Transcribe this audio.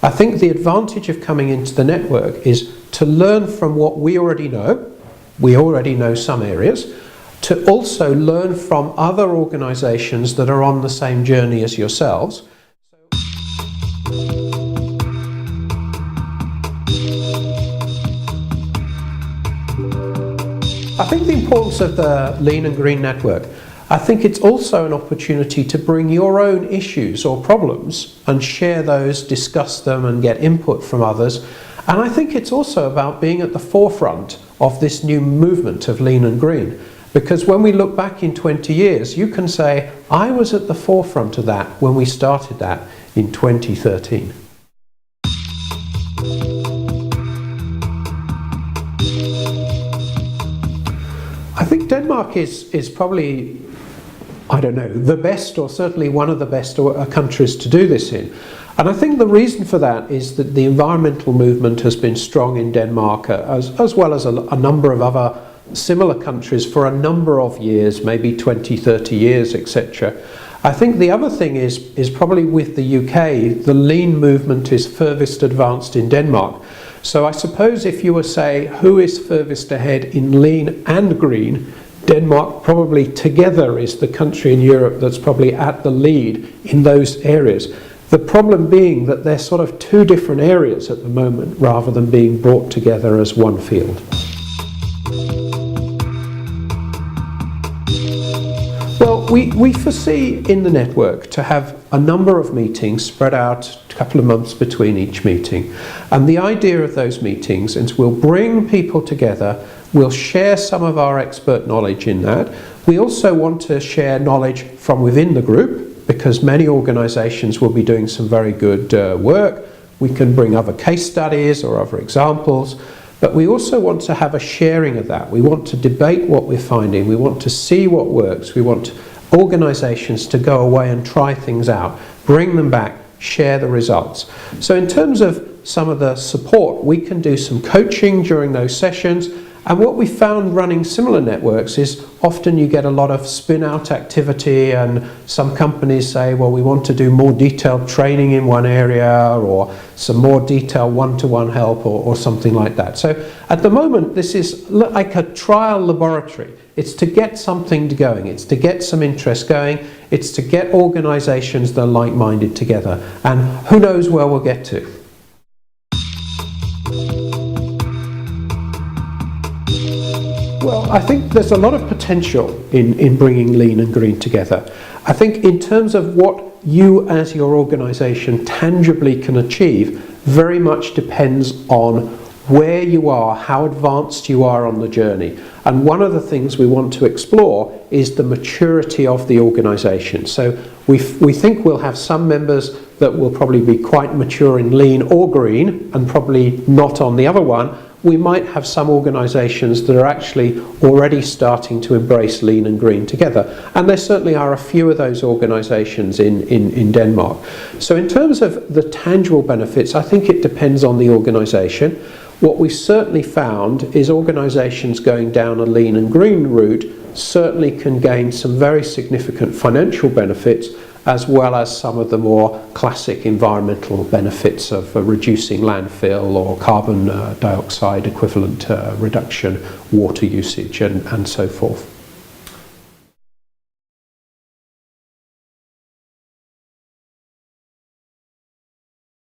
I think the advantage of coming into the network is to learn from what we already know. We already know some areas. To also learn from other organisations that are on the same journey as yourselves. I think the importance of the Lean and Green Network, I think it's also an opportunity to bring your own issues or problems and share those, discuss them and get input from others. And I think it's also about being at the forefront of this new movement of Lean and Green. Because when we look back in 20 years, you can say, I was at the forefront of that when we started that in 2013. I think Denmark is probably, I don't know, the best, or certainly one of the best countries to do this in. And I think the reason for that is that the environmental movement has been strong in Denmark, as well as a number of other similar countries for a number of years, maybe 20, 30 years, etc. I think the other thing is probably with the UK, the lean movement is furthest advanced in Denmark. So I suppose if you were say, who is furthest ahead in lean and green, Denmark probably together is the country in Europe that's probably at the lead in those areas. The problem being that they're sort of two different areas at the moment rather than being brought together as one field. Well, we foresee in the network to have a number of meetings spread out a couple of months between each meeting. And the idea of those meetings is we'll bring people together, we'll share some of our expert knowledge in that. We also want to share knowledge from within the group, because many organisations will be doing some very good work. We can bring other case studies or other examples. But we also want to have a sharing of that. We want to debate what we're finding. We want to see what works. We want organisations to go away and try things out, bring them back, share the results. So in terms of some of the support, we can do some coaching during those sessions. And what we found running similar networks is often you get a lot of spin-out activity, and some companies say, well, we want to do more detailed training in one area, or some more detailed one-to-one help, or something like that. So at the moment, this is like a trial laboratory. It's to get something going. It's to get some interest going. It's to get organisations that are like-minded together. And who knows where we'll get to. Well, I think there's a lot of potential in bringing lean and green together. I think in terms of what you as your organisation tangibly can achieve, very much depends on where you are, how advanced you are on the journey. And one of the things we want to explore is the maturity of the organisation. So we think we'll have some members that will probably be quite mature in lean or green, and probably not on the other one. We might have some organisations that are actually already starting to embrace lean and green together. And there certainly are a few of those organisations in Denmark. So in terms of the tangible benefits, I think it depends on the organisation. What we've certainly found is organisations going down a lean and green route certainly can gain some very significant financial benefits, as well as some of the more classic environmental benefits of reducing landfill or carbon dioxide equivalent reduction, water usage and so forth.